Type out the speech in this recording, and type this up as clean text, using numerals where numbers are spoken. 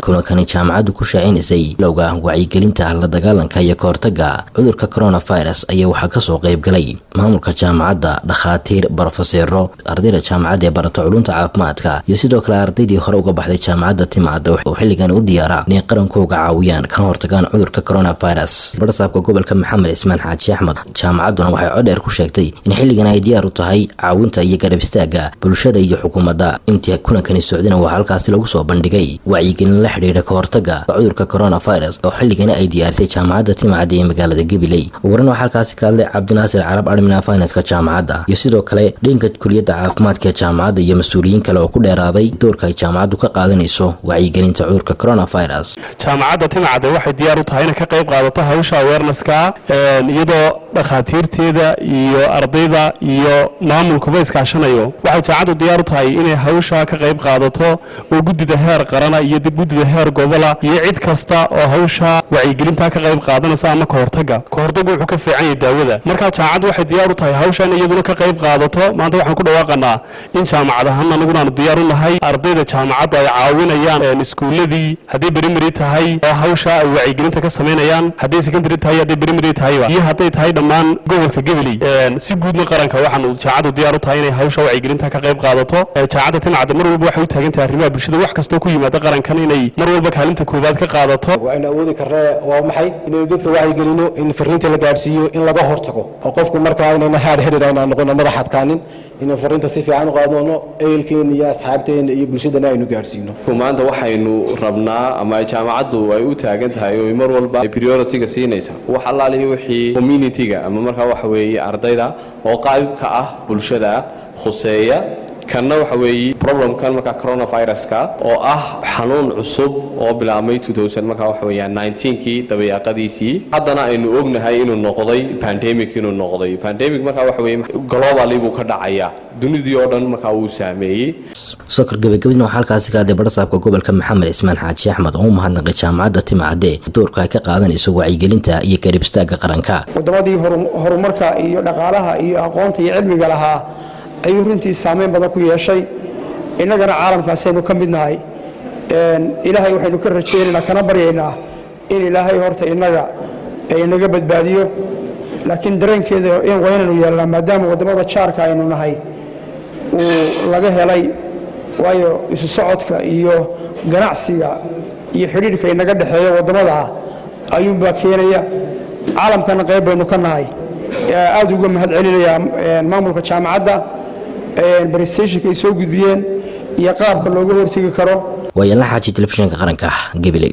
كان جامعة كشاعينيسay lowga wacyigelinta la dagaalanka iyo ka hortagga cudurka coronavirus ayaa waxa ka soo qayb galay maamulka jaamacadda dhakhaatiir barofeseero ardayda jaamacadda ee barata culunta caafimaadka iyo sidoo kale ardaydii hore uga baxday jaamacadda Timcada oo xilligan u diyaara inay qarankooga caawiyaan ka hortagaan cudurka coronavirus barsaabka gobolka Maxamed Ismaan Xaaji Axmed jaamacadduna waxay codheer ku sheegtay in xilligan ay diyaar u tahay caawinta iyo garab istaaga bulshada iyo xukuumadda intii kulankani socdina waa halkaas lagu soo bandhigay wacyigelin la xiriira ka hortagga cudurka coronavirus oo xilligan ay diyaarisay jaamacadda Timcada ee magaalada Gabiley warna waxa halkaas ka hadlay Cabdinaasir Carab Armina Finance ka jaamacadda iyo sidoo kale dhanka kuliyadda caafimaadka jaamacadda iyo mas'uuliyiin kale oo ku dheeraaday doorka ay jaamacaddu ka qaadanayso wacyigelinta cudurka coronavirus jaamacadda Timcada waxay diyaar u tahay inay ka qayb qaadato hawsha awareness-ka iyadoo dhakhaatiirteeda iyo ardayda iyo maamulkuba iskaashanayo waxay jaamacaddu diyaar u tahay inay hawsha ka qayb qaadato oo gudida heer qaran iyo gudida heer gobola iyo cid kasta oo hawsha wacyigelinta ka qayb qaadanaysa ama ka hortagga wuxuu ka fiican yahay daawada marka jaamacaddu waxay diyaar u tahay hawshan iyaduna ka qayb qaadato maanta waxaan ku dhawaaqanaa in jaamacadahan anaguna diyaar u nahay ardayda jaamacadda ay caawinayaan iskuuladii hadii primary tahay oo hawsha ay wacyigelinta ka sameynayaan hadii secondary tahay hadii primary tahay iyo hadii tahay dhammaan gobolka Gabiley si guudna qaranka waxaan jaamacaddu diyaar u tahay inay hawsha wacyigelinta ka qayb qaadato jaamacadda Timcada mar walba waxay u taagan tahay arrimaha bulshada wax kasta ku yimaada qarankan inay mar walba kaalinta koobaad ka qaadato waxaan awoodi karnaa waa maxay inay dadka wacyigelino in fariinta la gaarsiiyo in laga hortago oo qofku markaa inayna hard-headed ayna noqon madax adkaanin in fariinta si fiican u qaadano ehelkeen iyo asxaabteen iyo bulshadana aynu gaarsiino maanta waxaynu rabnaa ama jaamacaddu ay u taagan tahay oo mar walba priority-ga siinaysa wax allaalihi wixii community-ga ama markaa waxa weeye ardayda oo qayb ka ah bulshada khuseeya kana waxa weeye problemkan marka coronavirus-ka oo ah xanuun cusub oo bilaabmay 2000 marka waxa weeye 19kii dabayaqadiisii haddana aynu ognahay inuu noqday pandemic marka waxa weeye globally buu ka dhacaya dunidii oo dhan marka uu saameeyay sokor gabagabadina waxa halkaas ka hadlay barsaabka gobolka Maxamed Ismaan Xaaji Axmed oo mahadnaqay jaamacadda Timcada doorka ay ka qaadanayso wacyigelinta iyo garab istaagga qaranka wadamadii horumarka iyo dhaqaalaha iyo aqoonta iyo cilmiga lahaa ay runtii saameyn badan ku yeeshay inagana caalamkaas aynu ka midnahay ilaahay waxaynu ka rajaynaynaa kana baryaynaa in ilaahay horta inaga badbaadiyo laakiin dareenkeeda in waynanu yeelnaa maadaama wadamada jaarka aynu nahay uu laga helay waayo isu socodka iyo ganacsiga iyo xidhiidhka inaga dhexeeya wadamada ayuunbaa keenaya caalamkana qayb baynu ka nahay aad uga mahad celinayaa maamulka jaamacadda barnaamijka ay soo gudbiyeen iyo qaabka looga hortagi karo wayna xaaji telefishinka qaranka Gabiley.